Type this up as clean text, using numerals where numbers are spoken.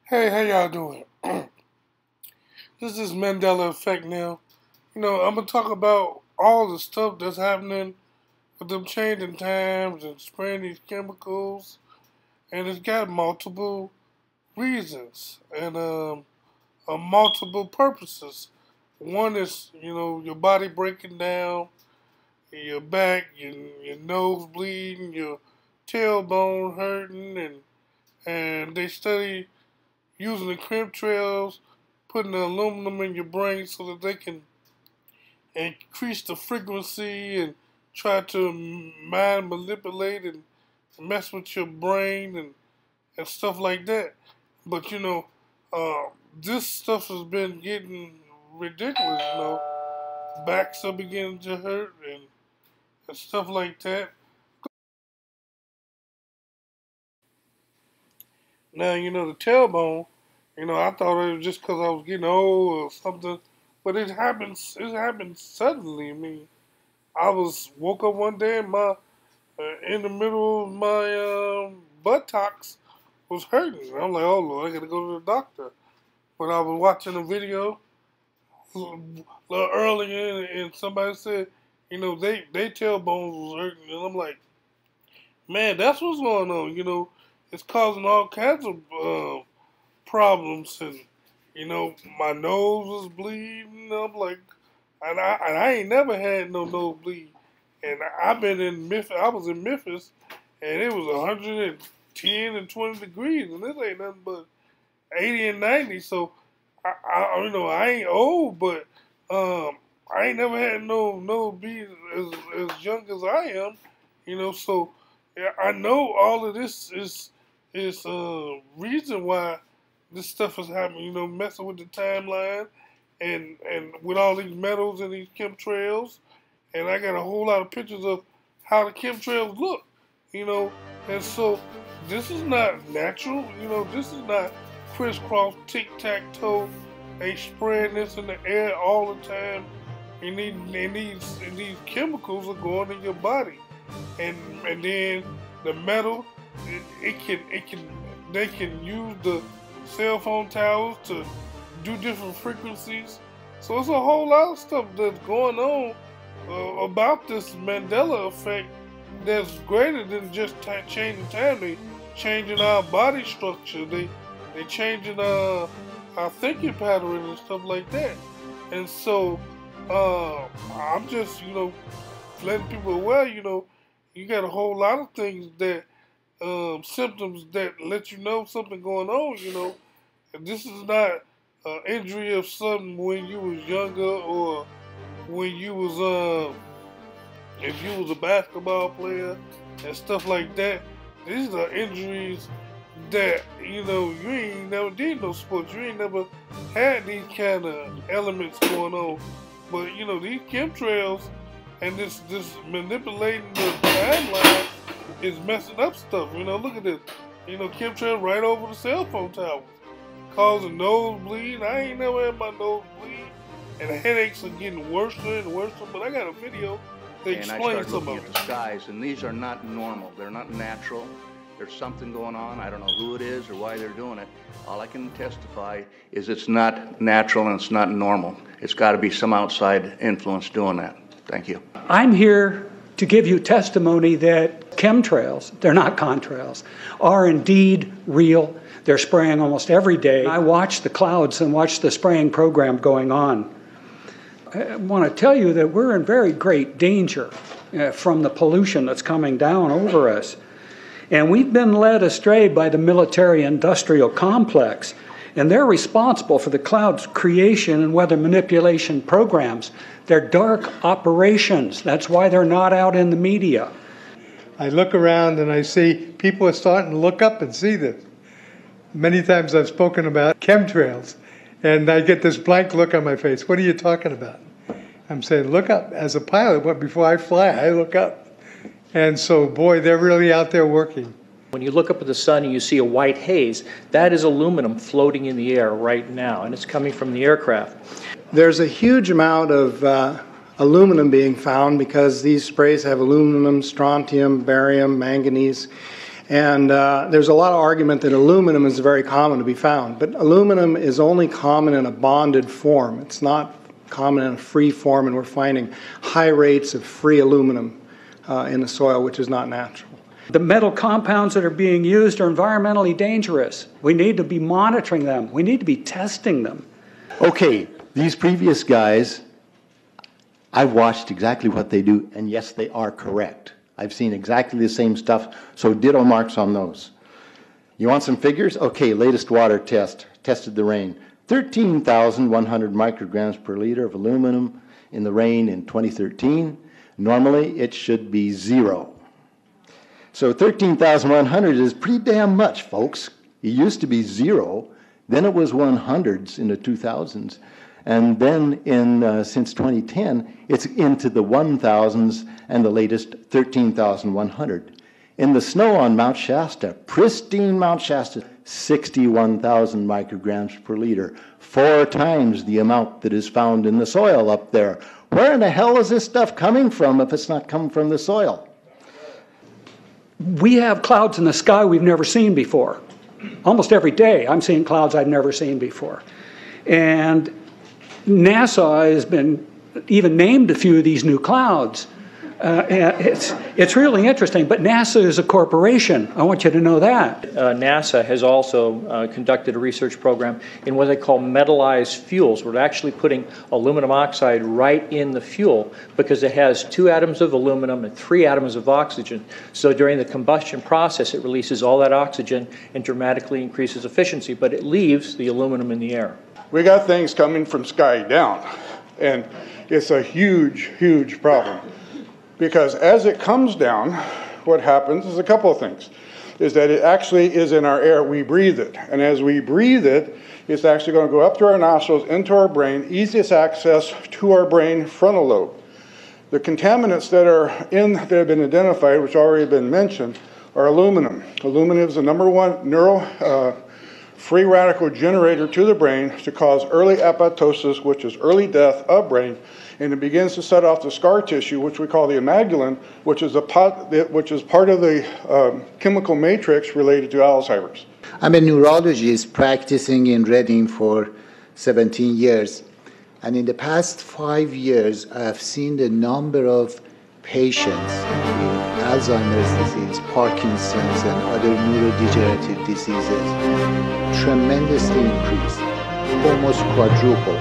Hey, how y'all doing? This is Mandela effect now. I'm gonna talk about all the stuff that's happening with them changing times and spraying these chemicals, and it's got multiple reasons and multiple purposes. One is, your body breaking down, your back, your nose bleeding, your tailbone hurting, and they study using the chemtrails, putting the aluminum in your brain so that they can increase the frequency and try to mind manipulate and mess with your brain and stuff like that. But this stuff has been getting ridiculous. Backs are beginning to hurt and stuff like that. Now, the tailbone, I thought it was just because I was getting old or something, but it happened suddenly. I mean, woke up one day and in the middle of my buttocks was hurting. I'm like, oh Lord, I gotta go to the doctor. But I was watching a video a little earlier and somebody said, they tailbones was hurting. And I'm like, man, that's what's going on. It's causing all kinds of problems. And, my nose was bleeding. I'm like, and I ain't never had no nosebleed. And I've been in Memphis. I was in Memphis, and it was 110 and 20 degrees, and this ain't nothing but 80 and 90. So, I ain't old, but I ain't never had no nosebleed as young as I am. So yeah, I know all of this is reason why this stuff is happening. Messing with the timeline and with all these metals and these chemtrails. And I got a whole lot of pictures of how the chemtrails look, And so this is not natural, this is not crisscross, tic-tac-toe. They spreading this in the air all the time. And these chemicals are going in your body. And then the metal, they can use the cell phone towers to do different frequencies. So it's a whole lot of stuff that's going on about this Mandela effect that's greater than just changing time. They changing our body structure. They changing our thinking pattern and stuff like that. And so I'm just letting people aware. You got a whole lot of things that symptoms that let you know something going on. And this is not an injury of something when you was younger or when you was if you was a basketball player and stuff like that. These are injuries that you ain't never did no sports. You ain't never had these kind of elements going on. But these chemtrails and this manipulating the timeline is messing up stuff. Look at this. Chemtrail right over the cell phone towers, causing nosebleed. I ain't never had my nose bleed, and the headaches are getting worse and worse. But I got a video that explains some of it. And I started looking at the skies, and these are not normal. They're not natural. There's something going on. I don't know who it is or why they're doing it. All I can testify is it's not natural and it's not normal. It's got to be some outside influence doing that. Thank you. I'm here to give you testimony that chemtrails, they're not contrails, are indeed real. They're spraying almost every day. I watch the clouds and watch the spraying program going on. I want to tell you that we're in very great danger from the pollution that's coming down over us. And we've been led astray by the military-industrial complex, and they're responsible for the cloud's creation and weather manipulation programs. They're dark operations. That's why they're not out in the media. I look around and I see people are starting to look up and see this. Many times I've spoken about chemtrails, and I get this blank look on my face. What are you talking about? I'm saying, look up. As a pilot, before I fly, I look up. And so, boy, they're really out there working. When you look up at the sun and you see a white haze, that is aluminum floating in the air right now, and it's coming from the aircraft. There's a huge amount of aluminum being found because these sprays have aluminum, strontium, barium, manganese, And there's a lot of argument that aluminum is very common to be found, but aluminum is only common in a bonded form. It's not common in a free form, and we're finding high rates of free aluminum in the soil, which is not natural. The metal compounds that are being used are environmentally dangerous. We need to be monitoring them. We need to be testing them. Okay, these previous guys, I've watched exactly what they do, and yes, they are correct. I've seen exactly the same stuff, so ditto marks on those. You want some figures? Okay, latest water test, tested the rain. 13,100 micrograms per liter of aluminum in the rain in 2013. Normally, it should be 0. So 13,100 is pretty damn much, folks. It used to be 0, then it was 100s in the 2000s, and then since 2010, it's into the 1,000s and the latest 13,100. In the snow on Mount Shasta, pristine Mount Shasta, 61,000 micrograms per liter, 4 times the amount that is found in the soil up there. Where in the hell is this stuff coming from if it's not coming from the soil? We have clouds in the sky we've never seen before. Almost every day I'm seeing clouds I've never seen before. And NASA has been even named a few of these new clouds. It's really interesting, but NASA is a corporation. I want you to know that. NASA has also conducted a research program in what they call metallized fuels. We're actually putting aluminum oxide right in the fuel because it has 2 atoms of aluminum and 3 atoms of oxygen. So during the combustion process, it releases all that oxygen and dramatically increases efficiency, but it leaves the aluminum in the air. We got things coming from sky down, and it's a huge, huge problem. Because as it comes down, what happens is a couple of things. Is that it actually is in our air, we breathe it. And as we breathe it, it's actually going to go up to our nostrils, into our brain, easiest access to our brain frontal lobe. The contaminants that have been identified, which already been mentioned, are aluminum. Aluminum is the #1 free radical generator to the brain to cause early apoptosis, which is early death of brain, and it begins to set off the scar tissue, which we call the amygdalin, which is part of the chemical matrix related to Alzheimer's. I'm a neurologist practicing in Reading for 17 years, and in the past 5 years, I have seen the number of patients with Alzheimer's disease, Parkinson's, and other neurodegenerative diseases tremendously increased, almost quadruple.